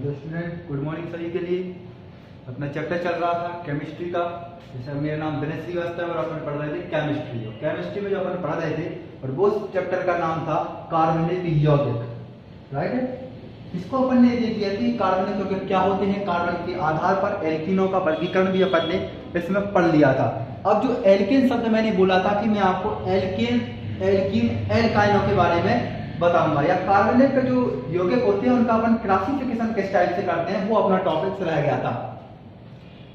Hello student, good morning सभी के लिए। अपना चैप्टर चल रहा था केमिस्ट्री का। जैसे मेरा नाम दिनेश श्रीवास्तव है और अपन पढ़ रहे थे केमिस्ट्री। और केमिस्ट्री में जो अपन पढ़ रहे थे और वो चैप्टर का नाम था कार्बनिक यौगिक। राइट है, इसको अपन ने ये किया कि कार्बनिक यौगिक क्या होते हैं, कार्बन के आधार पर एल्कीनों का वर्गीकरण भी अपन ने इसमें पढ़ लिया था। अब जो एल्केन शब्द मैंने बोला था कि मैं आपको एल्कीन एल्काइनों के बारे में बताऊंगा, या कार्बोनेट का जो यौगिक होते हैं उनका अपन क्लासिफिकेशन किस टाइप से करते हैं वो अपना टॉपिक रह गया था।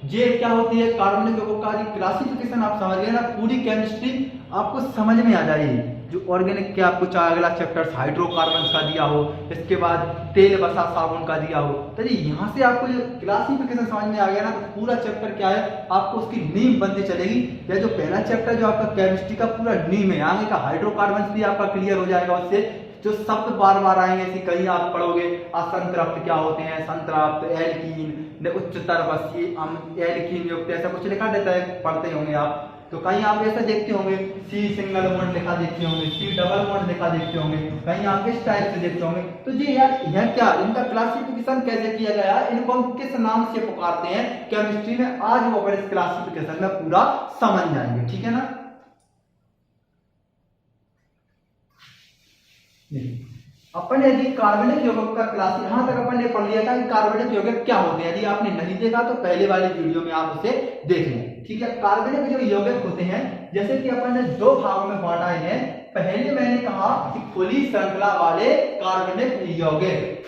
ये क्या होती है कार्बोनेट यौगिक का क्लासिफिकेशन, आप समझ गए ना। पूरी केमिस्ट्री आपको समझ में आ जाएगी। जो ऑर्गेनिक के आपको चाहे अगला चैप्टर हाइड्रोकार्बन का दिया हो, इसके बाद तेल बसा साबुन का दिया हो, तो यहाँ से आपको जो क्लासिफिकेशन समझ में आ गया ना, तो पूरा चैप्टर क्या है आपको उसकी नींव बनती चलेगी। या जो पहला चैप्टर जो आपका केमिस्ट्री का पूरा नींव है, आगे का हाइड्रोकार्बन भी आपका क्लियर हो जाएगा। उससे जो शब्द बार बार आएंगे, ऐसी कहीं आप पढ़ोगे असंतृप्त क्या होते हैं, संतृप्त, एल्कीन, उच्चतर बसीय एल्कीन युक्त, ऐसा कुछ लिखा रहता है, पढ़ते होंगे आप। तो कहीं आप ऐसा देखते होंगे सी सिंगल बॉन्ड लिखा देखते होंगे, सी डबल बॉन्ड लिखा देखते होंगे, कहीं आप इस टाइप से देखते होंगे। तो ये यार यह क्या, इनका क्लासिफिकेशन कैसे किया गया है, इनको हम किस नाम से पुकारते हैं केमिस्ट्री में, आज वो अपन इस क्लासिफिकेशन में पूरा समझ जाएंगे। ठीक है ना। अपन यदि कार्बनिक यौगिक का क्लास यहां तक अपन ने पढ़ लिया था कि कार्बनिक यौगिक क्या होते हैं। यदि आपने नहीं देखा तो पहले वाली वीडियो में आप उसे देख लें। ठीक है, कार्बनिक जो यौगिक होते हैं, जैसे कि अपन ने दो भागों में बांटा है। पहले मैंने कहा कि खुली श्रृंखला वाले कार्बनिक यौगिक,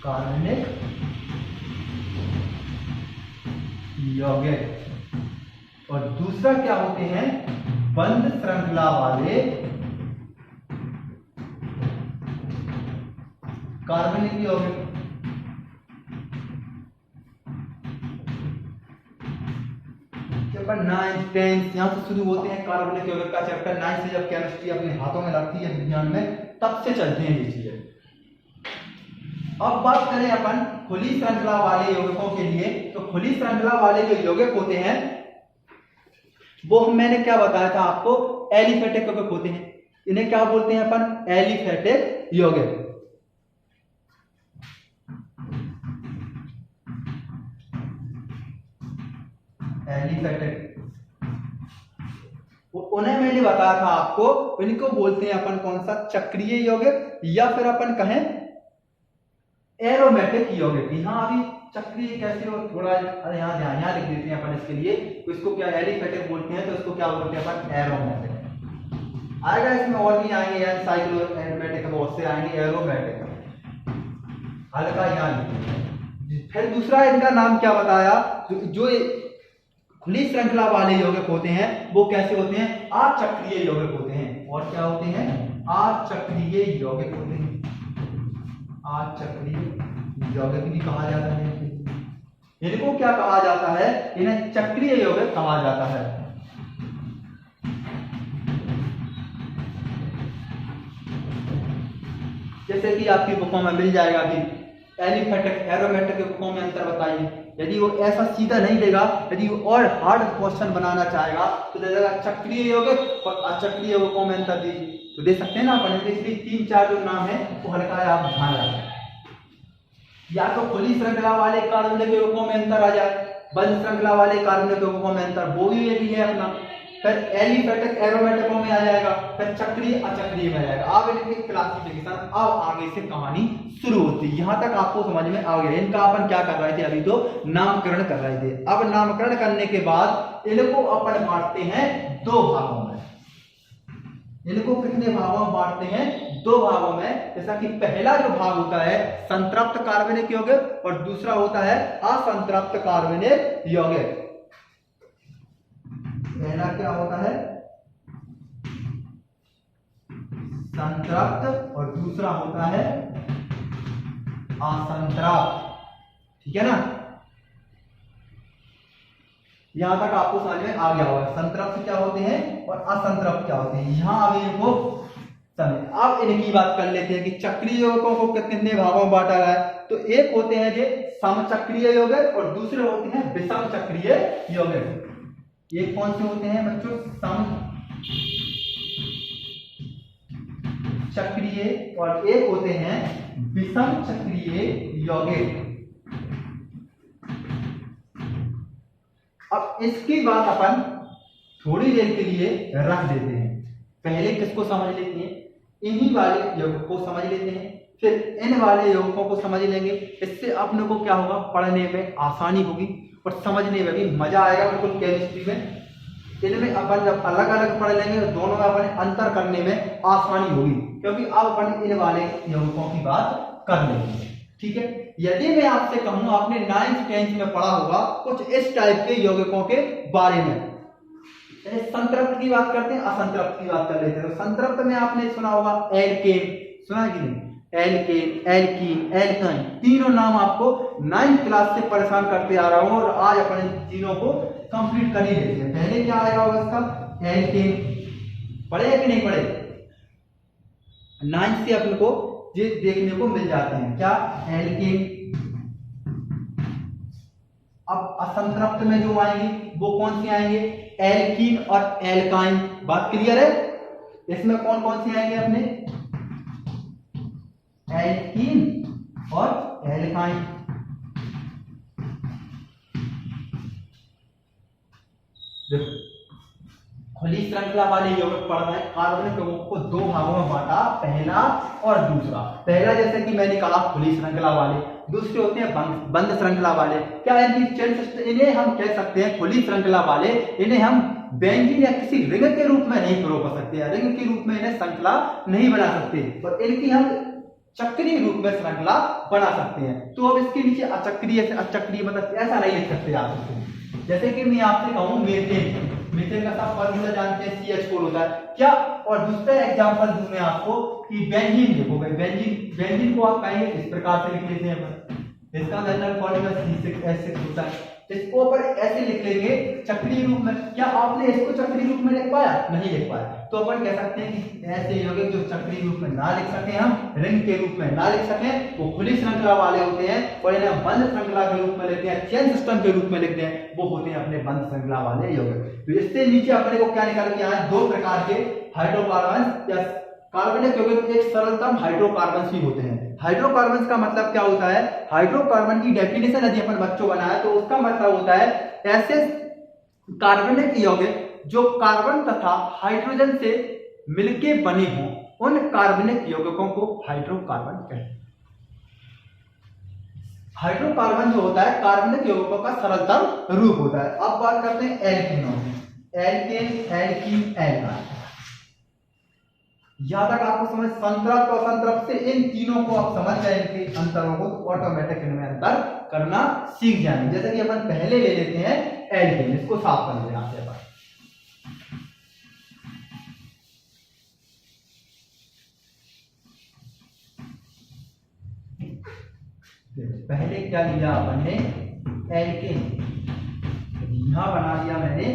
कार्बनिक यौगिक, और दूसरा क्या होते हैं बंद श्रृंखला वाले कार्बनिक यौगिक। चैप्टर 9, 10 यहां से शुरू होते हैं कार्बनिक यौगिक का। चैप्टर 9 से जब केमिस्ट्री अपने हाथों में लगती है विज्ञान में, तब से चलते हैं ये चीजें। अब बात करें अपन खुली श्रृंखला वाले यौगिकों के लिए, तो खुली श्रृंखला वाले जो यौगिक होते हैं वो मैंने क्या बताया था आपको, एलिफेटिक यौगिक होते हैं। इन्हें क्या बोलते हैं अपन, एलिफेटिक यौगिक। एलिफेटिक उन्हें मैंने बताया था आपको, इनको बोलते हैं अपन कौन सा, चक्रीय यौगिक, या फिर अपन कहें एरोमेटिक यौगिक। यहाँ अभी चक्रीय कैसे हो थोड़ा यहाँ लिख देते हैं अपन इसके लिए। तो इसको क्या एलिफेटिक बोलते हैं, तो इसको क्या बोलते हैं अपन, एरोमेटिक। आएगा इसमें और भी आएंगे यार, साइक्लो एरोमेटिक बहुत से आएंगे, एरोमेटिक हल्का यहाँ लिखिए। फिर दूसरा इनका नाम क्या बताया, जो खुली श्रृंखला वाले यौगिक होते हैं वो कैसे होते हैं, अचक्रीय यौगिक होते हैं। और क्या होते हैं, अचक्रीय यौगिक होते हैं। अचक्रीय यौगिक भी कहा जाता है। इनको क्या कहा जाता है, इन्हें चक्रीय यौगिक कहा जाता है। जैसे कि आपकी बुकों में मिल जाएगा कि एलिफेटिक एरोमेटिक के बुकों में अंतर बताइए। यदि वो ऐसा सीधा नहीं देगा, यदि वो और हार्ड क्वेश्चन बनाना चाहेगा तो दे देगा चक्रीय यौगिक और अचक्रीय यौगिकों में अंतर दीजिए, तो दे सकते हैं ना अपन। इसलिए 3-4 जो नाम है वो हल्का है, आप ध्यान रखें। या तो खुली श्रृंखला वाले कार्बनिक यौगिकों में अंतर आ जाए, बंद श्रृंखला वाले कार्बनिक यौगिकों में अंतर, वो भी ये भी है अपना। फिर एलिफेटिक एरोमेटिकों में आ जाएगा, फिर चक्रीय अचक्रीय में आ जाएगा। अब इनकी क्लासिफिकेशन, अब आगे से कहानी शुरू होती है। यहां तक आपको समझ में आ गया। इनका अपन क्या कर रहे थे, अभी तो नामकरण कर रहे थे। अब नामकरण करने के बाद इनको अपन बांटते हैं 2 भागों में। इनको कितने भागों में बांटते हैं, 2 भागों में। जैसा कि पहला जो भाग होता है संतृप्त कार्बनिक यौगिक और दूसरा होता है असंतृप्त कार्बनिक यौगिक। पहला क्या होता है, संतृप्त, और दूसरा होता है असंतृप्त। ठीक है ना। यहां तक आपको समझ में आ गया होगा संतृप्त क्या होते हैं और असंतृप्त क्या होते हैं। यहां अभी इनको समझ, अब इनकी बात कर लेते हैं कि चक्रीय यौगिकों को कितने भागों में बांटा गया है। तो एक होते हैं जो समचक्रीय यौगिक और दूसरे होते हैं विषम चक्रीय यौगिक। ये कौन से होते हैं बच्चों? सम चक्रीय और एक होते हैं विषम चक्रीय यौगिक। अब इसकी बात अपन थोड़ी देर के लिए रख देते हैं। पहले किसको समझ लेते हैं? इन्हीं वाले यौगिक को समझ लेते हैं, फिर इन वाले यौगिकों को समझ लेंगे। इससे अपने को क्या होगा? पढ़ने में आसानी होगी और समझने में भी मजा आएगा। बिल्कुल केमिस्ट्री में इनमें अपन जब अलग अलग पढ़ लेंगे तो दोनों में अपन अंतर करने में आसानी होगी, क्योंकि अब अपन इन वाले यौगिकों की बात कर लेंगे। ठीक है, यदि मैं आपसे कहूं आपने 9th 10th में पढ़ा होगा कुछ इस टाइप के यौगिकों के बारे में। संतृप्त की बात करते हैं, असंतृप्त की बात कर लेते हैं। तो संतृप्त में आपने सुना होगा एल्केन, सुना है कि नहीं? एल्केन, एल्कीन, एल्काइन, तीनों नाम आपको 9th क्लास से परेशान करते आ रहा हूं और आज अपन इन तीनों को कंप्लीट कर ही लेते हैं। पहले क्या आएगा होगा इसका? एल्केन। पढ़े कि नहीं पढ़े? 9th से अपन को ये देखने को मिल जाते हैं। क्या? एल्केन। अब असंतृप्त में जो आएंगे वो कौन सी आएंगे? एल्कीन और एल्काइन। बात क्लियर है? इसमें कौन कौन सी आएंगे अपने? एल्कीन और एल्काइन। देखो, खुली श्रृंखला वाले यौगिक पढ़ना है। कार्बनिक यौगिक को दो भागों में बांटा, पहला और दूसरा। पहला जैसे कि मैंने कहा खुली श्रृंखला वाले, दूसरे होते हैं बंद श्रृंखला वाले। क्या इन्हें हम कह सकते हैं खुली श्रृंखला वाले, इन्हें हम बेंजीन या किसी रिंग के रूप में नहीं प्रयोग कर सकते, रिंग के रूप में इन्हें श्रृंखला नहीं बना सकते, और इनकी हम चक्रीय रूप में श्रृंखला बना सकते हैं। तो अब इसके नीचे अचक्रीय से अचक्रीय मतलब ऐसा नहीं लिख सकते आप इसको। जैसे कि मैं आपसे कहूं मीथेन, मीथेन का सब फॉर्मूला जानते हैं CH4 होता है क्या। और दूसरा एग्जांपल दूं मैं आपको कि बेंजीन देखो भाई, बेंजीन को आप कहेंगे इस प्रकार से लिख लेते हैं। इसका जनरल फॉर्मूला C6H6 होता है। इसको पर ऐसे लिख लेंगे चक्रीय रूप में। क्या आपने इसको चक्रीय रूप में लिख पाया? नहीं लिख पाया। तो अपन कह सकते हैं कि ऐसे यौगिक जो चक्रीय रूप में ना लिख सके, हम रिंग के रूप में ना लिख सके, वो खुली श्रृंखला वाले होते हैं, और इन्हें बंद श्रृंखला के रूप में लिखते हैं, चेन सिस्टम के रूप में लिखते हैं, वो होते हैं अपने बंद श्रृंखला वाले यौगिक। तो इससे नीचे अपने को क्या निकाल के आए? दो प्रकार के हाइड्रोकार्बन या कार्बनिक यौगिक। एक सरलतम हाइड्रोकार्बन भी होते हैं। हाइड्रोकार्बन का मतलब क्या होता है? हाइड्रोकार्बन की डेफिनेशन यदि अपन बच्चों बनाया तो उसका मतलब होता है ऐसे कार्बनिक यौगिक जो कार्बन तथा हाइड्रोजन से मिलके बने हों, उन कार्बनिक यौगिकों को हाइड्रोकार्बन कहते हैं। हाइड्रोकार्बन जो होता है कार्बनिक यौगिकों का सरलतम रूप होता है। अब बात करते हैं एल्कीनों की। Alkane, alkene, alkyne. यहां तक आपको समझ संतृप्त और असंतृप्त से इन तीनों को आप समझ जाए, इनके अंतरों को, तो ऑटोमेटिक इनमें अंतर करना सीख जाएंगे। जैसे कि अपन पहले ले लेते हैं एल्केन, इसको साफ कर लें आपसे। पहले क्या लिया अपन ने? एल्केन। यहां बना दिया मैंने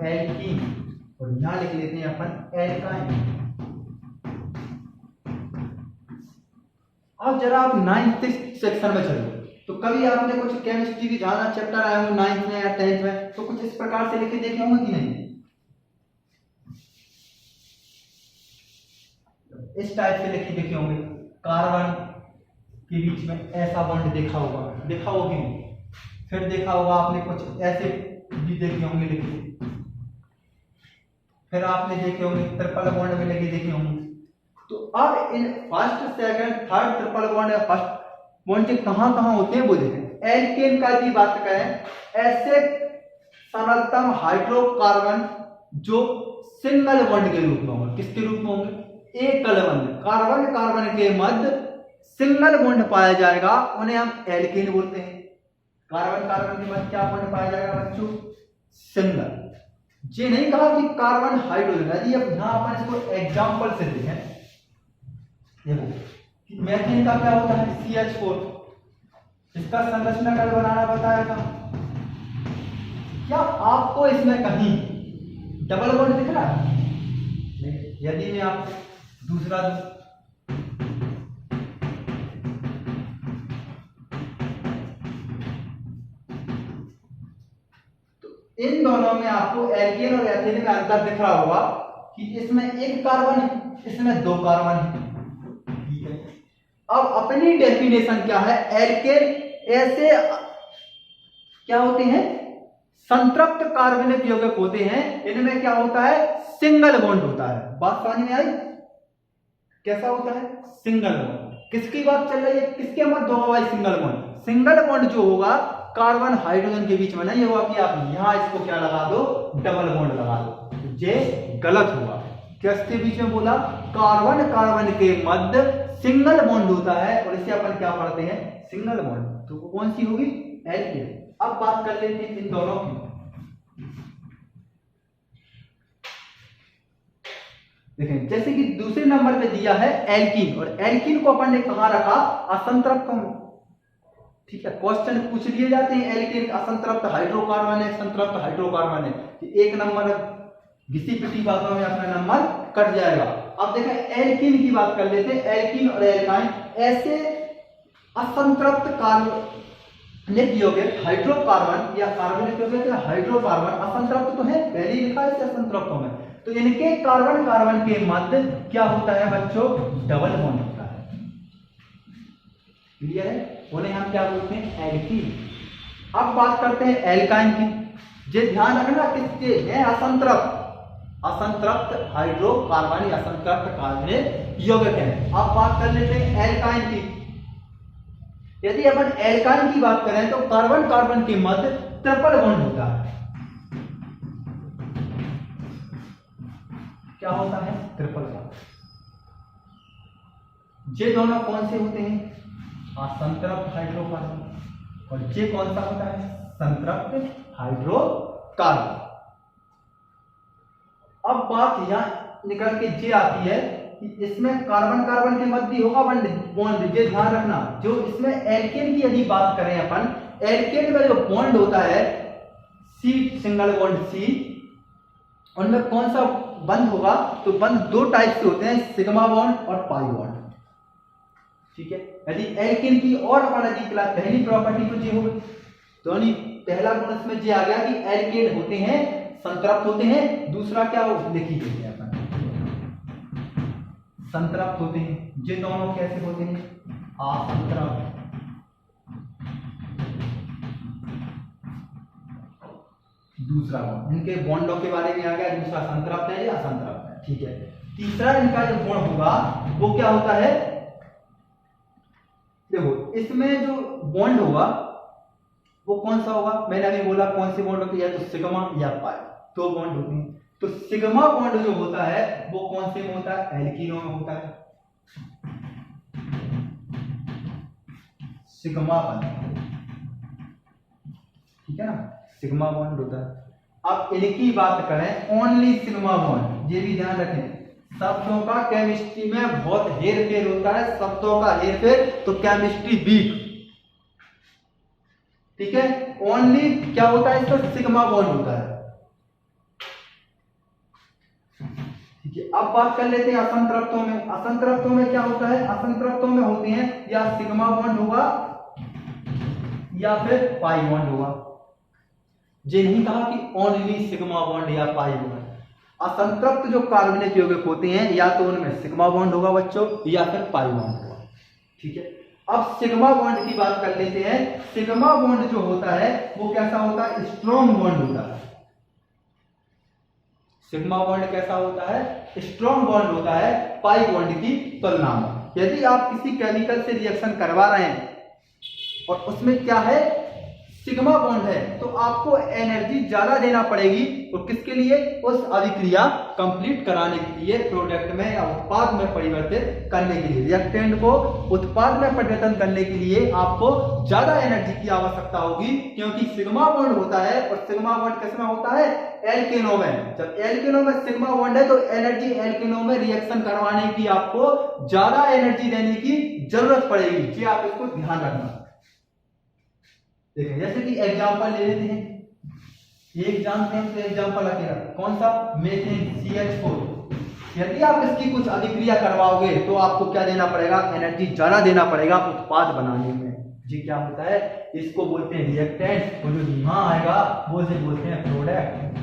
एल्कीन, और यहां लिख लेते हैं अपन एल्काइन। अब जरा आप 9th सेक्शन में चलो, तो कभी आपने कुछ केमिस्ट्री की ज्यादा चैप्टर आए होंगे 9th में या 10th में, तो कुछ इस प्रकार से लिखे देखे होंगे कि नहीं? इस टाइप से लिखे देखे होंगे। कार्बन के बीच में ऐसा बॉन्ड देखा होगा कि नहीं? फिर देखा होगा आपने कुछ ऐसे भी देखे होंगे लिखे, फिर आपने देखे होंगे ट्रिपल बॉन्ड में लगे देखे होंगे। तो अब in first, second, third triple bond या फर्स्ट बॉन्ड के कहां होते हैं वो देखें। एल्केन का यदि बात करें, ऐसे सरलतम हाइड्रोकार्बन जो सिंगल बॉन्ड के रूप में होंगे। किसके रूप में होंगे? एकल बॉन्ड। कार्बन कार्बन के मध्य सिंगल बॉन्ड पाया जाएगा, उन्हें हम एल्केन बोलते हैं। कार्बन कार्बन के मध्य क्या बॉन्ड पाया जाएगा बच्चों? सिंगल। ये नहीं कहा कि कार्बन हाइड्रोजन। यदि अब यहां अपन इसको एग्जांपल से देखें, देखो मीथेन का क्या होता है? CH4। इसका संरचना कल बनाना बताया था। क्या आपको इसमें कहीं डबल बॉन्ड दिख रहा है? नहीं। मैं आपको दूसरा दूं। तो इन दोनों में आपको एल्केन और एथिलीन में अंतर दिख रहा होगा कि इसमें एक कार्बन है, इसमें दो कार्बन है। ठीक है, अब अपनी डेफिनेशन क्या है, एल्केन ऐसे क्या होते हैं, संतृप्त कार्बनिक यौगिक होते हैं, इनमें क्या होता है, सिंगल बॉन्ड होता है। बात समझ में आई? कैसा होता है, सिंगल बॉन्ड। किसकी बात चल रही है, किसके मत दो भाई, सिंगल बॉन्ड। सिंगल बॉन्ड जो होगा कार्बन हाइड्रोजन के बीच में नहीं होगा कि आप यहां इसको क्या लगा दो, डबल बॉन्ड लगा दो, ये गलत होगा। किसके बीच में बोला, कार्बन कार्बन के मध्य सिंगल बॉन्ड होता है और इसे अपन क्या पढ़ते हैं, सिंगल बॉन्ड। तो वो कौन सी होगी, एल्केन। अब बात कर लेते हैं इन दोनों की। देखें, जैसे कि दूसरे नंबर पे दिया है एल्कीन, और एल्कीन को अपन ने कहां रखा, असंतृप्त में। ठीक है, क्वेश्चन पूछ लिए जाते हैं, एल्कीन असंतृप्त हाइड्रोकार्बन है, संतृप्त हाइड्रोकार्बन है, एक नंबर घिसी पिटी बातों में अपना नंबर कट जाएगा। अब देखें एल्कीन की बात कर लेते हैं, एल्कीन और एल्काइन ऐसे असंतृप्त कार्बनिक यौगिक, हाइड्रोकार्बन या कार्बनिक यौगिक या हाइड्रोकार्बन, असंतृप्त तो है, पहले ही लिखा है इससे असंतृप्तों में, तो इनके कार्बन कार्बन के मध्य क्या होता है बच्चों, डबल बॉन्ड होता है। क्लियर है, उन्हें हम क्या बोलते हैं, एल्कीन। अब बात करते हैं एल्काइन की। ये ध्यान रखना किसके हैं, असंतृप्त, असंतृप्त हाइड्रोकार्बन या असंतृप्त कार्बनिक यौगिक है। अब बात कर लेते हैं एल्काइन की। यदि अपन एल्काइन की बात करें तो कार्बन कार्बन के मध्य ट्रिपल बॉन्ड होता है। क्या होता है, ट्रिपल बॉन्ड। ये दोनों कौन से होते हैं, असंतृप्त हाइड्रोकार्बन, और ये कौन सा होता है, संतृप्त हाइड्रोकार्बन। अब बात यहां निकल के ये आती है कि इसमें कार्बन कार्बन के मध्य होगा बॉन्ड, ये ध्यान रखना। जो इसमें एल्केन की यदि बात करें अपन, एल्केन में जो बॉन्ड होता है सी, सिंगल बॉन्ड सी, उनमें कौन सा बंध होगा, तो बंध दो टाइप से होते हैं, सिग्मा बॉन्ड और पाई बॉन्ड। ठीक है, यदि एल्केन की और अपन यदि क्लास पहली प्रॉपर्टी तो ये होगी, तो पहला गुण इसमें ये आ गया कि एल्केन होते हैं, संतृप्त होते हैं। दूसरा क्या लिखी गई है अपन, संतृप्त होते हैं। ये दोनों कैसे होते हैं, असंतृप्त। दूसरा बॉन्ड, इनके बॉन्डों के बारे में आ गया, दूसरा संतृप्त है या असंतृप्त है। ठीक है, तीसरा इनका जो गुण होगा वो क्या होता है, देखो इसमें जो बॉन्ड होगा वो कौन सा होगा, मैंने अभी बोला कौन सी बॉन्ड होती है, तो सिग्मा या पाई, दो बॉन्ड होते हैं। तो सिग्मा बॉन्ड जो होता है वो कौन से में होता है, एल्कीनों में होता है, सिग्मा बॉन्ड। ठीक है ना, सिग्मा बॉन्ड होता है। अब इनकी बात करें, ओनली सिग्मा बॉन्ड, ये भी ध्यान रखें, शब्दों का केमिस्ट्री में बहुत हेरफेर होता है, शब्दों का हेरफेर तो केमिस्ट्री वीक। ठीक है, ओनली क्या होता है, इसका सिग्मा बॉन्ड होता है। ठीक है, अब बात कर लेते हैं असंतृप्तों में। असंतृप्तों में क्या होता है, असंतृप्तों में होते हैं या सिग्मा बॉन्ड होगा या फिर पाई बॉन्ड होगा। ये नहीं कहा कि ओनली सिग्मा बॉन्ड या पाई बॉन्ड। असंतृप्त जो कार्बनिक यौगिक होते हैं या तो उनमें सिग्मा बॉन्ड होगा बच्चों या फिर पाई बॉन्ड होगा। ठीक है, अब सिग्मा बॉन्ड की बात कर लेते हैं। सिग्मा बॉन्ड जो होता है वो कैसा होता है, स्ट्रॉन्ग बॉन्ड होता है। सिग्मा बॉन्ड कैसा होता है, स्ट्रॉन्ग बॉन्ड होता है पाई बॉन्ड की तुलना में। यदि आप किसी केमिकल से रिएक्शन करवा रहे हैं और उसमें क्या है, सिग्मा बॉन्ड है, तो आपको एनर्जी ज्यादा देना पड़ेगी। और किसके लिए, उस अभिक्रिया कंप्लीट कराने के लिए, प्रोडक्ट में या उत्पाद में परिवर्तित करने के लिए, रिएक्टेंट को उत्पाद में परिवर्तन करने के लिए आपको ज्यादा एनर्जी की आवश्यकता होगी, क्योंकि सिग्मा बॉन्ड होता है। और सिग्मा बॉन्ड किसमें होता है, एल्केनो में। जब एल्केनो में सिग्मा बॉन्ड है तो एनर्जी एल्केनो में रिएक्शन करवाने की आपको ज्यादा एनर्जी देने की जरूरत पड़ेगी। जी आप इसको ध्यान रखना। देखिए, जैसे कि एग्जांपल ले लेते हैं, एक जानते हैं तो एग्जांपल अकेला कौन सा, मीथेन CH4, यदि आप इसकी कुछ अभिक्रिया करवाओगे तो आपको क्या देना पड़ेगा, एनर्जी ज्यादा देना पड़ेगा उत्पाद बनाने में। जी क्या होता है, इसको बोलते हैं रिएक्टेंट, और जो यहाँ आएगा वो से बोलते हैं प्रोडक्ट।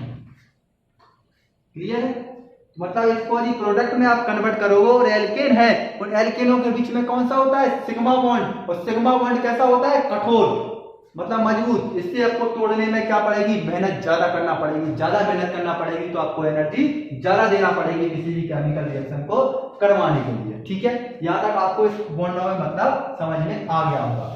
क्लियर है? मतलब इसको यदि प्रोडक्ट में आप कन्वर्ट करोगे और एल्केन है, और एल्केनों के बीच में कौन सा होता है, सिग्मा बॉन्ड, और सिग्मा बॉन्ड कैसा होता है, कठोर, मतलब मजबूत। इससे आपको तोड़ने में क्या पड़ेगी, मेहनत ज्यादा करना पड़ेगी, ज्यादा मेहनत करना पड़ेगी, तो आपको एनर्जी ज्यादा देना पड़ेगी किसी भी केमिकल रिएक्शन को करवाने के लिए। ठीक है, यहां तक आपको इस बॉन्ड में मतलब समझ में आ गया होगा।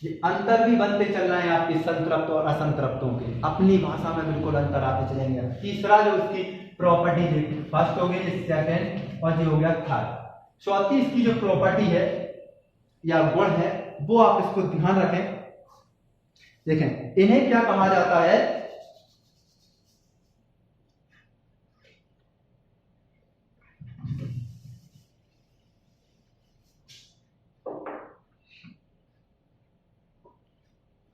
ये अंतर भी बनते चल रहे हैं आपके संतृप्त और असंतृप्तों के, अपनी भाषा में बिल्कुल अंतर आते चलेंगे। तीसरा जो उसकी प्रॉपर्टी है, फर्स्ट हो गई, सेकंड, और ये हो गया थर्ड। चौथी इसकी जो प्रॉपर्टी है या गुण है वो आप इसको ध्यान रखें। देखें, इन्हें क्या कहा जाता है,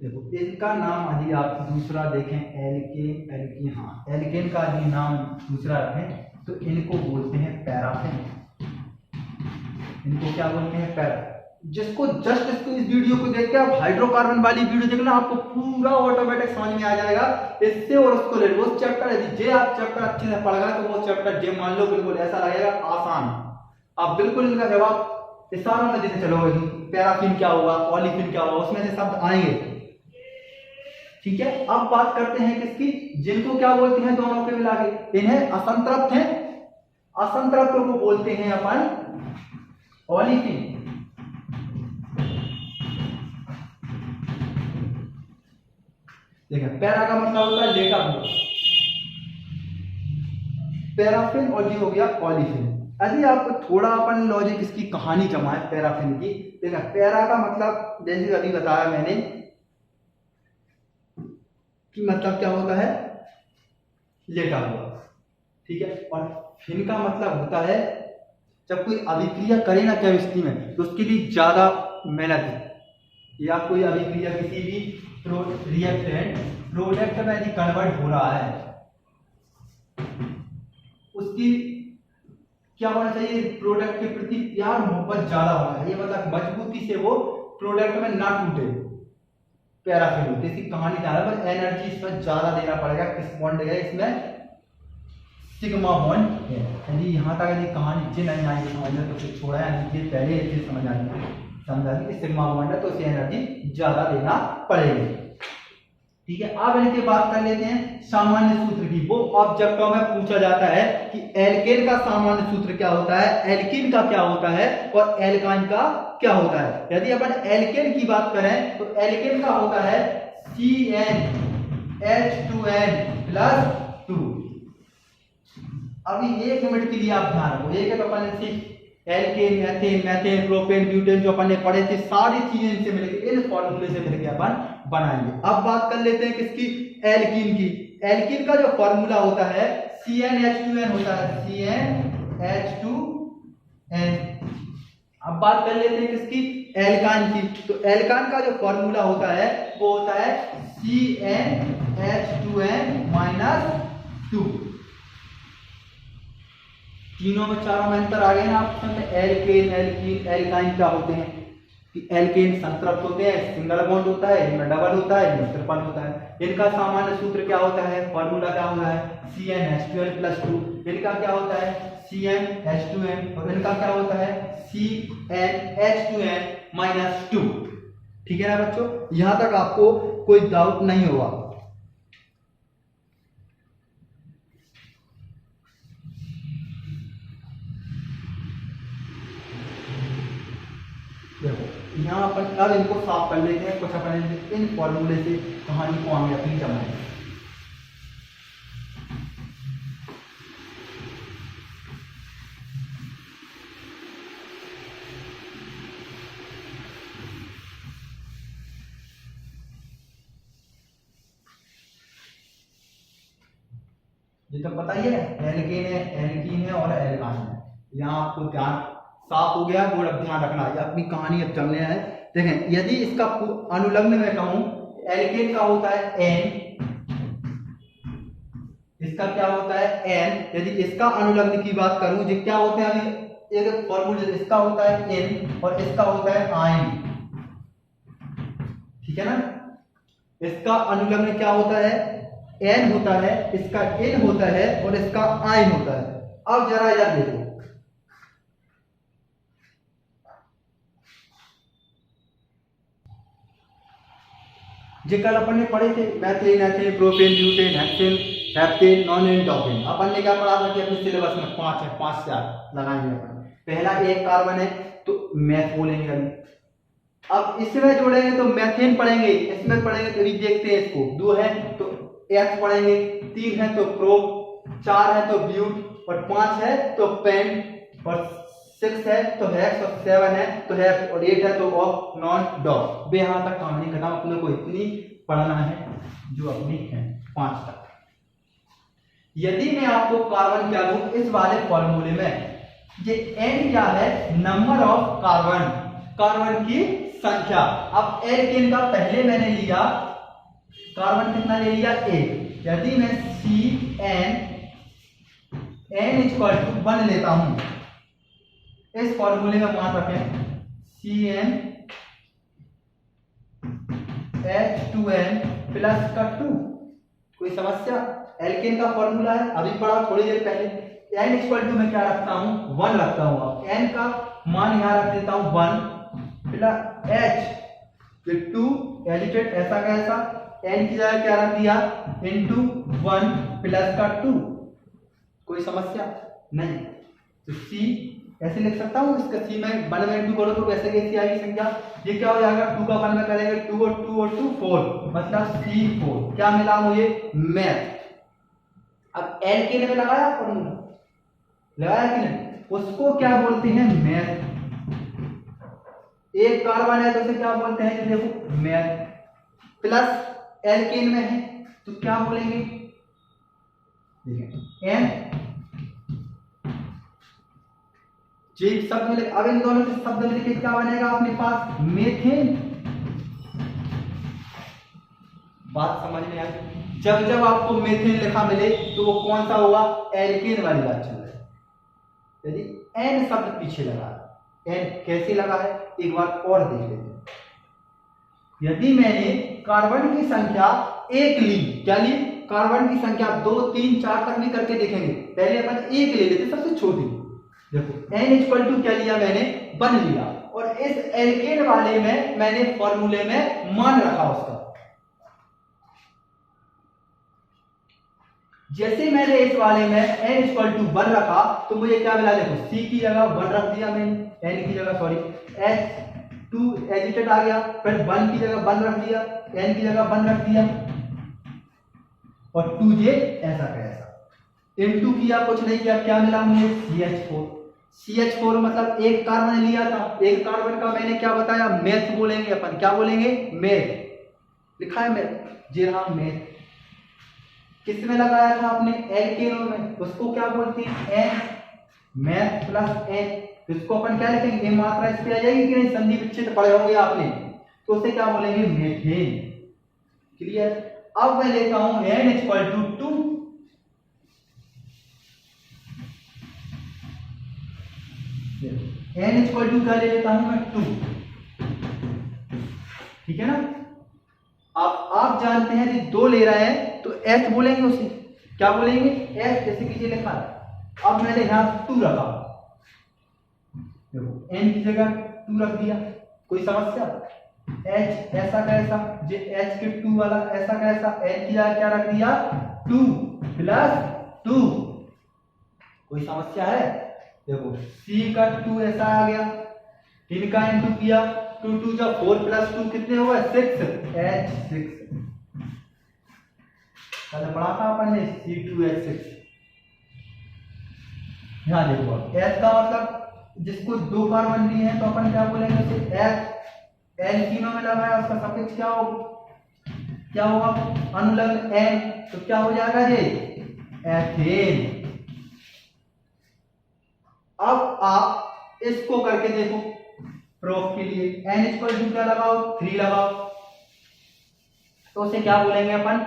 देखो इनका नाम यदि आप दूसरा देखें, एल्केन, एल्कीन, हाँ एल्केन का यदि नाम दूसरा रखें तो इनको बोलते हैं पैराफिन। इनको क्या बोलते हैं, पैरा। जिसको जस्ट इसको इस वीडियो को देख के आप हाइड्रोकार्बन वाली वीडियो देखना, आपको पूरा ऑटोमेटिक समझ में आ जाएगा इससे, और उसको ले वो चैप्टर यदि जे आप चैप्टर अच्छे से पढ़ गए तो वो चैप्टर जे मान लो बिल्कुल ऐसा लगेगा आसान, आप बिल्कुल इनका जवाब इशारों में देते चलोगे। पैराफिन क्या हुआ, ओलिफिन क्या हुआ, उसमें से शब्द आएंगे। ठीक है, अब बात करते हैं किसकी, जिनको क्या बोलते हैं दोनों के मिला के, इन्हें असंतृप्त है, असंतृप्तों को बोलते हैं अपन ओलिफिन। देखिए पैरा का मतलब होता है लेटा हुआ, पैराफिन, और ये हो गया ओलिफिन। यदि आपको थोड़ा अपन लॉजिक इसकी कहानी जमाए पैराफिन की, देखिए पैरा का मतलब जैसे अभी बताया मैंने कि मतलब क्या होता है, लेटा हुआ। ठीक है, और फिन का मतलब होता है जब कोई अभिक्रिया करे ना केमिस्ट्री में तो उसके लिए ज्यादा मेहनत, या कोई अभिक्रिया किसी भी रिएक्टेंट प्रोडक्ट में यदि कन्वर्ट हो रहा है, उसकी क्या होना चाहिए, प्रोडक्ट के प्रति प्यार मोहब्बत ज्यादा होना चाहिए, मतलब मजबूती से वो प्रोडक्ट में ना टूटे। पैराफिन होती है, इसकी कहानी क्या है, पर एनर्जी इसमें ज्यादा देना पड़ेगा। किस बॉन्ड है इसमें, सिग्मा बॉन्ड है। यदि यहाँ तक यदि कहानी जे नहीं आएगी समझ में तो फिर छोड़ा है, ये पहले ये चीज समझ आएगी, समझा कि सिग्मा बॉन्ड है तो इसे एनर्जी ज्यादा देना पड़ेगी। ठीक है, अब इनके बात कर लेते हैं सामान्य सूत्र की। वो ऑब्जेक्टों में पूछा जाता है कि एल्केन का सामान्य सूत्र क्या होता है, एल्कीन का क्या होता है, और एल्काइन का क्या होता है। यदि अपन एल्केन की बात करें तो एल्केन का होता है CnH2n+2। अभी 1 मिनट के लिए आप ध्यान रखो, एक है तो अपन सिर्फ alkane, ethane, methane, propane, butane जो अपन ने पढ़े थे सारी चीजें इनसे मिलकर, इन फॉर्मूले से मिलकर अपन बनाएंगे। अब बात कर लेते हैं किसकी, एल्कीन की। एल्कीन का जो फॉर्मूला होता है CnH2n होता है, CnH2n। अब बात कर लेते हैं किसकी, एल्काइन की। तो एल्काइन का जो फॉर्मूला होता है वो होता है CnH2n-2। तीनों में चारों में अंतर आ गए ना आप समझ, एल्केन, एल्कीन, एल्काइन क्या होते हैं कि एल्केन संतृप्त होते हैं, सिंगल बॉन्ड होता है, इनमें डबल होता है, इनमें ट्रिपल होता है। इनका सामान्य सूत्र क्या होता है, फॉर्मूला क्या होता है CnH2n+2। इनका क्या होता है CnH2n, और इनका क्या होता है CnH2n-2। ठीक है ना बच्चों, यहां तक आपको कोई डाउट नहीं होगा। देखो यहाँ अपन अब इनको साफ कर लेते हैं, कुछ अपन इन फॉर्मूले से कहानी को आगे अपनी जमाएंगे। ये तो पता ही है, एल्केन है, एल्कीन है और एल्काइन है। यहाँ आपको ध्यान साफ हो गया, थोड़ा ध्यान रखना है, अपनी कहानी अब चलने है। देखें, यदि इसका अनुलग्न मैं कहूं, एल्केन का होता है N, इसका क्या होता है N। यदि इसका अनुलग्न की बात करूं, जो क्या होते हैं, अभी एक फॉर्मूला, इसका होता है N और इसका होता है आयन, ठीक है ना। इसका अनुलग्न क्या होता है, N होता है, इसका N होता है और इसका आयन होता है। अब जरा याद देखो, जो कल अपन ने पढ़े थे, methane, ethane, propane, butane, hexane, heptane, nonane, डॉपेन। अपन ने क्या पढ़ा था कि अपने सिलेबस में 5 है, 5 से 8 लगाएंगे अपन। पहला एक कार्बन है तो मैथ बोलेंगे अभी। अब इसमें जोड़ेंगे तो मैथेन पढ़ेंगे, इसमें पढ़ेंगे तो देखते हैं इसको, 2 है तो एच पढ़ेंगे, 3 है तो प्रो, 4 है तो ब्यूट और 5 है तो पेन और 6 है तो हेक्स और 7 है तो हेक्स और 8 है तो ऑफ नॉन डॉट। बे यहां तक कहानी खत्म। अपने को इतनी पढ़ना है जो अपनी है 5 तक। यदि मैं आपको कार्बन क्या दूं इस वाले फॉर्मूले में, ये n क्या है, नंबर ऑफ कार्बन, कार्बन की संख्या। अब एल्केन का पहले मैंने लिया कार्बन कितना ले लिया, 1। यदि मैं n=1 लेता हूं, इस फॉर्मूले में मान रखें CnH2n प्लस का 2। कोई समस्या? एल्केन का फॉर्मूला है, अभी पढ़ा थोड़ी देर पहले। n में क्या रखता हूं, 1 रखता हूं। अब n का मान यहां रख देता हूं 1 प्लस h 2 एजिटेट ऐसा का ऐसा, n की जगह क्या रख दिया इनटू 1 प्लस का 2। कोई समस्या नहीं। तो c ऐसे लिख सकता हूं, इसका c में 1 में 2 करो तो वैसे कैसी आएगी संख्या, ये क्या हो जाएगा, 2 का 1 में करेंगे 2 और 2 और 2 4, मतलब C4। क्या मिला मुझे, मैथ। अब एल्केन में लगाया फॉर्मूला, लगाया कि नहीं, उसको क्या बोलते हैं, मैथ। एक कार्बन है तो उसे क्या बोलते हैं, देखो मैथ। प्लस एल्केन में है तो क्या बोलेंगे, एन जी शब्द में। अब इन दोनों के शब्द में लिखे क्या बनेगा अपने पास, मेथेन। बात समझ में आई? जब जब आपको मेथेन लिखा मिले तो वो कौन सा होगा, एल्केन वाली बात चल रही है। यदि एन शब्द पीछे लगा, एन कैसे लगा है एक बार और देख लेते हैं। यदि मैंने कार्बन की संख्या 1 ली, क्या ली, कार्बन की संख्या 2 3 4 तक नहीं करके देखेंगे, पहले अपन 1 ले लेते सबसे छोटी। देखो n क्या लिया मैंने, 1 लिया, और इस एल्केन वाले में मैंने फॉर्मूले में मान रखा उसका। जैसे मैंने इस वाले में n=1 रखा तो मुझे क्या मिला, देखो c की जगह 1 रख दिया मैंने, n की जगह सॉरी h2 एजिटेट आ गया, फिर 1 की जगह 1 रख दिया, n की जगह 1 रख दिया और 2j ऐसा का ऐसा। इनटू किया, कुछ नहीं किया, क्या मिला मुझे, CH4। CH4 मतलब एक कार्बन लिया था, एक कार्बन का मैंने क्या बताया, मेथ बोलेंगे अपन, क्या बोलेंगे, मेथ। लिखा है मेथ, जी हाँ मेथ। किस में लगाया था आपने, एल्केनो में, उसको क्या बोलते हैं, एन, मैथ प्लस एन। इसको अपन क्या लिखेंगे, मात्रा इस पे आ जाएगी कि नहीं, संधि विच्छेद पढ़े होंगे आपने, तो उसे क्या बोलेंगे, मेथेन। क्लियर? अब मैं लेता हूं n=2, n क्या ले लेता हूं मैं, 2। ठीक है ना। अब आप जानते हैं कि 2 ले रहे हैं तो s बोलेंगे उसे, क्या बोलेंगे, s। जैसे कि ये लिखा है, अब मैंने यहां 2 रखा, देखो n की जगह 2 रख दिया, कोई समस्या, h ऐसा का ऐसा, जो h के 2 वाला ऐसा का ऐसा, n की जगह क्या रख दिया, 2 प्लस 2। कोई समस्या है? देखो c का 2 ऐसा आ गया, इनका इनटू किया, 2 2 जा 4 प्लस 2 कितने हुआ, 6, H6। पहले पढ़ा था अपन ने C2H6। यहां देखो H का मतलब जिसको 2 कार्बन लिए हैं तो अपन क्या बोलेंगे उसे, H। एल्कीनो में लगाया उसका सफिक्स क्या होगा, अनुलग्न N, तो क्या हो जाएगा ये, एथेन। अब आप इसको करके देखो, प्रोप के लिए n इक्वल टू क्या लगाओ 3 लगाओ, तो उसे क्या बोलेंगे अपन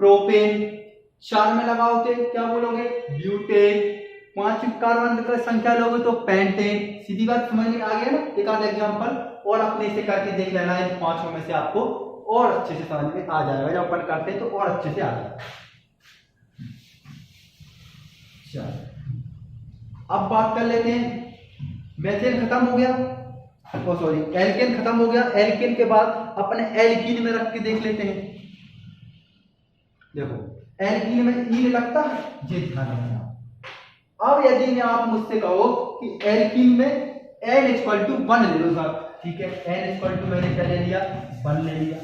प्रोपेन। 4 में लगाओगे क्या बोलोगे ब्यूटेन, 5 कार्बन की संख्या लोगे तो पेंटेन। सीधी बात समझ में आ गया ना। एक आध एग्जांपल और अपने इसे करके देख लेना है, 5 में से आपको और अच्छे से समझ में आ जाएगा, जब अपन करते हैं तो और अच्छे से आ जाएगा। चलो अब बात कर लेते हैं, मेथेन खत्म हो गया, सॉरी एल्केन खत्म हो गया। एल्केन के बाद अपने एल्कीन में रख के देख लेते हैं। देखो एल्कीन में ईन लगता है, ये ध्यान रखना। अब यदि मैं आप मुझसे कहो कि एल्कीन में n इक्वल टू 1 ले लो साहब, ठीक है, n इक्वल टू मैंने क्या ले लिया 1 ले लिया।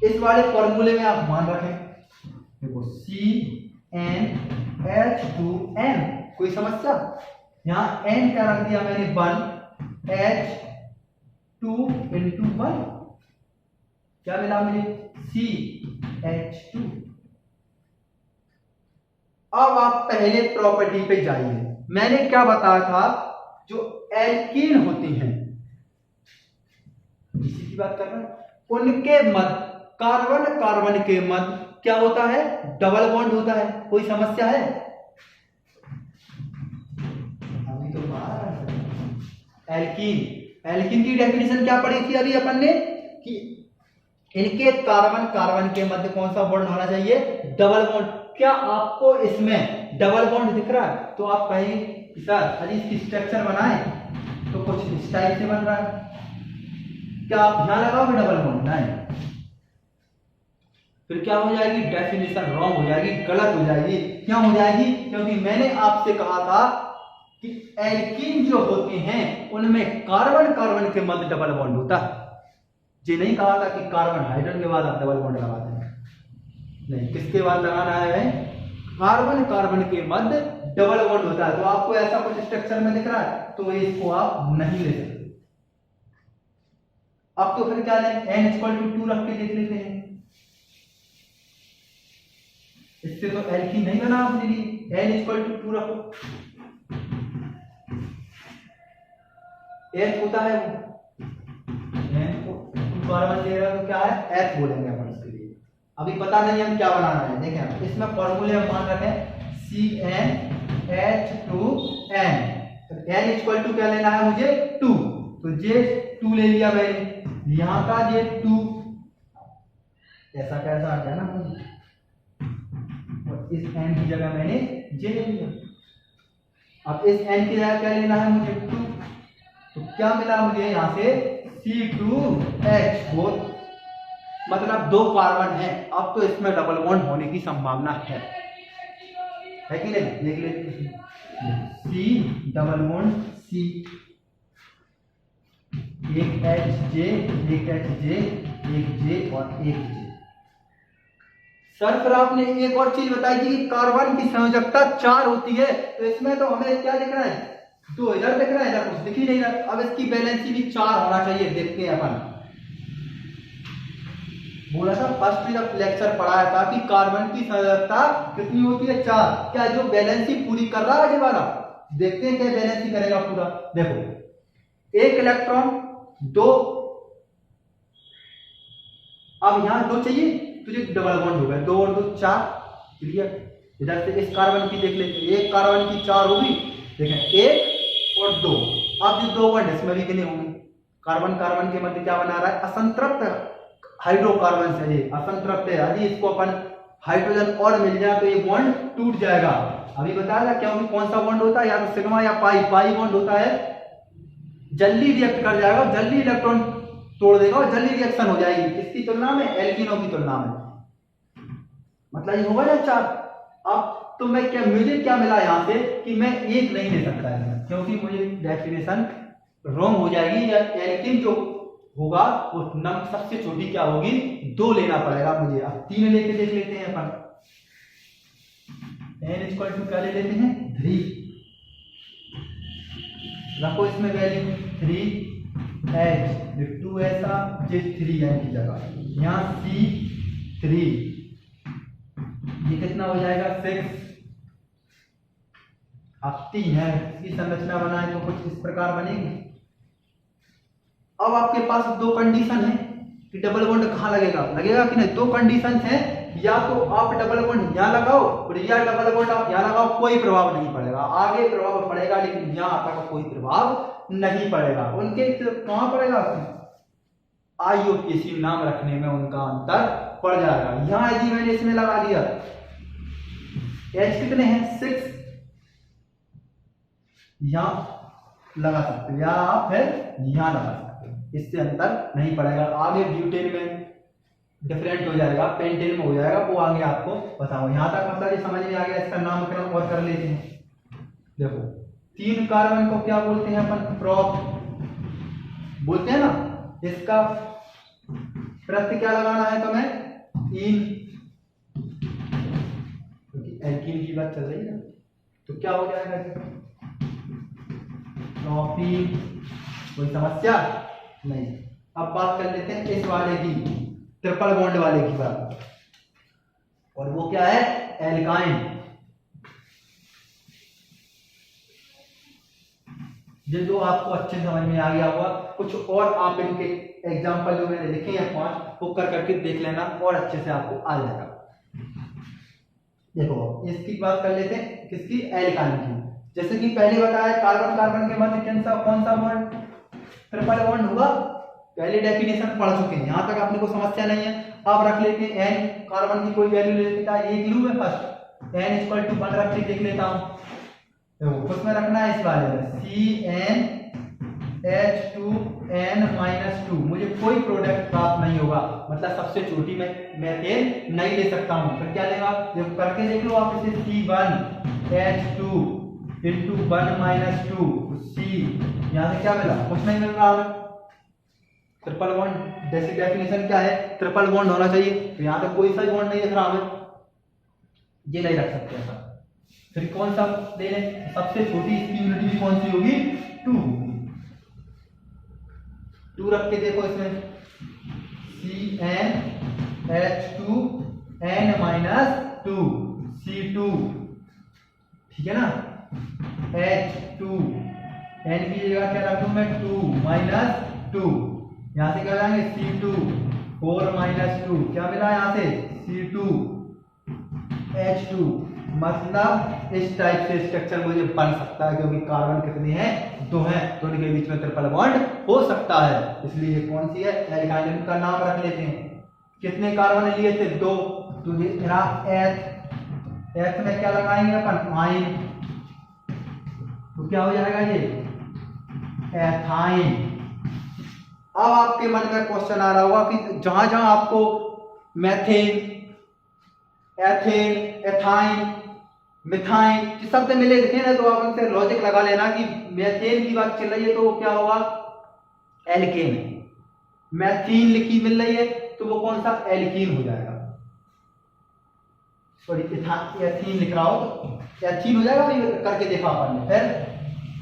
इस वाले फॉर्मूले में आप मान रखें, देखो CnH2n, कोई समस्या? यहां n क्या रख दिया मैंने 1, H2 into 1 क्या मिला मुझे CH2। अब आप पहले प्रॉपर्टी पे जाइए। मैंने क्या बताया था, जो एल्कीन होती हैं, इसी की बात कर रहे हैं, उनके मध्य कार्बन कार्बन के मध्य क्या होता है डबल बॉन्ड होता है। कोई समस्या है? अभी तो एल्कीन की डेफिनेशन क्या पढ़ी थी अभी अपन ने, कि इनके कार्बन कार्बन के मध्य कौन सा बॉन्ड होना चाहिए डबल बॉन्ड। क्या आपको इसमें डबल बॉन्ड दिख रहा है? तो आप कहेंगे सर यदि इसकी स्ट्रक्चर बनाए तो कुछ इस टाइप से बन रहा है, क्या आप यहां लगाओगे डबल बॉन्ड? नहीं, फिर क्या हो जाएगी डेफिनेशन रॉन्ग हो जाएगी, गलत हो जाएगी। क्यों हो जाएगी? क्योंकि मैंने आपसे कहा था कि एल्कीन जो होते हैं उनमें कार्बन कार्बन के मध्य डबल बॉन्ड होता है। ये नहीं कहा था कि कार्बन हाइड्रोजन के बाद आप डबल बॉन्ड लगाते हैं, नहीं, किसके बाद लगाना है? कार्बन कार्बन के मध्य डबल बॉन्ड होता है। तो आपको ऐसा कुछ स्ट्रक्चर में दिख रहा है तो इसको आप नहीं ले सकते। अब तो फिर क्या लें, n इक्वल टू 2 रख के देख लेते हैं। इससे तो एल्कीन नहीं बना आपने लिए, n इक्वल टू 2 रखो। H होता है वो, n को 2 कार्बन ले रहा है तो क्या है H बोलेंगे अपन इसके लिए। अभी पता नहीं हम क्या बनाना है, देखें इसमें फॉर्मूले हम मान रखें CnH2n, तो n इक्वल टू क्या लेना है मुझे 2, तो जे 2 ले लिया मैंने, यहां का जे 2 ऐसा कैसा आ गया ना, और इस n की जगह मैंने j ले लिया। अब इस n की जगह क्या लेना है मुझे 2, तो क्या मिला मुझे यहां से C2H4, मतलब 2 कार्बन है। अब तो इसमें डबल बॉन्ड होने की संभावना है कि नहीं? देख लेते हैं, C डबल बॉन्ड C, एक HJ, एक HJ, एक J और एक J। सर फिर आपने एक और चीज बताई थी कि कार्बन की संयोजकता 4 होती है, तो इसमें तो हमें क्या दिख रहा है 2000 दिख रहा है, इधर कुछ दिख ही नहीं रहा। अब इसकी वैलेंसी भी 4 होना चाहिए, देखते हैं अपन। बोला था फर्स्ट जब लेक्चर पढ़ाया था कि कार्बन की संयोजकता कितनी होती है 4। क्या जो वैलेंसी पूरी कर रहा है ये वाला? देखते हैं क्या वैलेंसी करेगा पूरा। देखो एक इलेक्ट्रॉन 2, अब यहां 2 चाहिए तो ये डबल बॉन्ड हो गया, 2 और 2 4, क्लियर। इधर से इस कार्बन की देख लेते हैं, एक कार्बन की 4 होगी, देखें 1 और 2। अब जो 2 बॉन्ड इसमें भी कितने होंगे? कार्बन कार्बन के मध्य क्या बना रहा है असंतृप्त हाइड्रोकार्बन से, ये असंतृप्त है। यदि इसको अपन हाइड्रोजन और मिल जाए तो ये बॉन्ड टूट जाएगा। अभी बताया था क्योंकि कौन सा बॉन्ड होता है, या तो सिग्मा या पाई, पाई बॉन्ड होता है, जल्दी रिएक्ट कर जाएगा, जल्दी इलेक्ट्रॉन तोड़ देगा और जल्दी रिएक्शन हो जाएगी किसकी तुलना में? एल्कीनों की तुलना में। मतलब ये होगा ना 4। अब तो मैं क्या, मुझे क्या मिला यहां से कि मैं एक नहीं ले सकता है, क्योंकि मुझे डेफिनेशन रॉन्ग हो जाएगी। या एल्कीन जो होगा वो नंबर सबसे छोटी क्या होगी 2 लेना पड़ेगा मुझे। अब 3 लेके देख लेते हैं अपन। n इक्वल टू क्या ले लेते हैं 3, रखो इसमें वैल्यू 3H, 2 ऐसा जे 3n की जगह, यहां C3, ये कितना हो जाएगा 6। अब 3 है, इसकी संरचना बनाए तो कुछ इस प्रकार बनेगी। अब आपके पास दो कंडीशन है कि डबल बॉन्ड कहाँ लगेगा, लगेगा कि नहीं। दो कंडीशन है, या तो आप डबल बॉन्ड यहाँ लगाओ और या डबल बॉन्ड आप यहाँ लगाओ, कोई प्रभाव नहीं पड़ेगा। आगे प्रभाव पड़ेगा लेकिन यहाँ तक कोई प्रभाव नहीं पड़ेगा। उनके कहाँ पड़ेगा, IUPAC नाम रखने में उनका अंतर पड़ जाएगा। यहाँ यदि मैंने इसमें लगा दिया, H कितने हैं 6, यहाँ लगा सकते हो या आप फिर यहाँ लगा सकते हो, इससे अंतर नहीं पड़ेगा। आगे ब्यूटेन में डिफरेंट हो जाएगा, पेंटेन में हो जाएगा, वो आगे आपको बताओ। यहाँ तक मतलब ये समझ में आ गया। इसका नामकरण और कर लेते हैं। देखो 3 कार्बन को क्या बोलते हैं अपन, प्रॉप बोलते हैं ना। इसका प्रत्यय क्या लगाना है तुम्हें, इन, क्योंकि एल्कीन की बात चल रही है ना, तो क्या हो जाएगा प्रोपीन, कोई समस्या नहीं। अब बात कर लेते हैं इस वाले की, ट्रिपल बॉन्ड वाले की बात, और वो क्या है, एल्काइन। ये जो आपको अच्छे समझ में आ गया होगा। कुछ और आप इनके एग्जांपल जो मैंने लिखे हैं 5 वो कर करके देख लेना और अच्छे से आपको आ जाएगा। देखो इसकी बात कर लेते हैं, किसकी, एल्काइन की। जैसे कि पहले बताया कार्बन कार्बन के मध्य कौन सा बॉन्ड, ट्रिपल बॉन्ड होगा। पहले डेफिनेशन पढ़ चुके हैं, यहां तक अपने को समस्या नहीं है। अब रख लेते हैं n, कार्बन की कोई वैल्यू ले लेता है, एक लूप है फर्स्ट, n = 1 रख के देख लेता हूं। देखो उसमें रखना है इस वाले में CnH2n-2, मुझे कोई प्रोडक्ट प्राप्त नहीं होगा, मतलब सबसे छोटी में मेथेन नहीं ले सकता हूं। फिर क्या लेगा, देखो करके देख लो आप इसे, C1H2 × 1 - 2 C, यहां से क्या मिला, कुछ नहीं मिल रहा हमें। ट्रिपल बॉन्ड जैसी डेफिनेशन क्या है, ट्रिपल बॉन्ड होना चाहिए, तो यहां पे कोई सा बॉन्ड नहीं दिख रहा हमें, ये नहीं रख सकते ऐसा। फिर कौन सा ले लें, सबसे छोटी इसकी यूनिट भी कौन सी होगी, 2 होगी। 2 रख के देखो इसमें, CnH2n-2 C2, ठीक है ना। H2 n की जगह क्या रख दूं मैं, 2 - 2, यहां से क्या जाएंगे C2 4 - 2, क्या मिला यहां से C2 H2। मतलब इस टाइप से स्ट्रक्चर मुझे बन सकता है, क्योंकि कार्बन कितने हैं, 2 हैं, तो उनके बीच में ट्रिपल बॉन्ड हो सकता है। इसलिए ये कौन सी है, एल्काइन का नाम रख लेते हैं। कितने कार्बन लिए थे, 2, तो ये H में क्या लगाएंगे अपन, आइन, तो क्या हो जाएगा ये एथाइन। अब आपके मन में क्वेश्चन आ रहा होगा कि जहां जहां आपको मेथेन, एथेन, एथाइन, मिथाइन के शब्द मिले दिखे ना, तो आप उनसे लॉजिक लगा लेना कि मेथेन की बात चल रही है तो वो क्या होगा, एल्केन। मैथीन लिखी मिल रही है तो वो कौन सा, एल्कीन हो जाएगा। सॉरी एथीन लिख रहा हो तो एथीन हो जाएगा, करके देखा अपन ने। फिर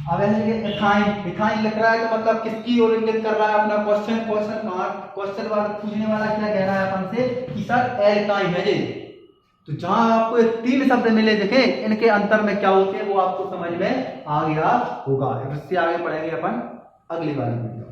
अब एथाइन, इथाइन लिख रहा है तो मतलब किसकी ओर इंगित कर रहा है अपना क्वेश्चन वाला पूछने वाला क्या कह रहा है अपन से कि सर एल्काइन है जी। तो जहां आपको 3 शब्द मिले दिखे, इनके अंतर में क्या होते हैं वो आपको समझ में आ गया होगा। इससे आगे पढ़ेंगे अपन अगली बार में।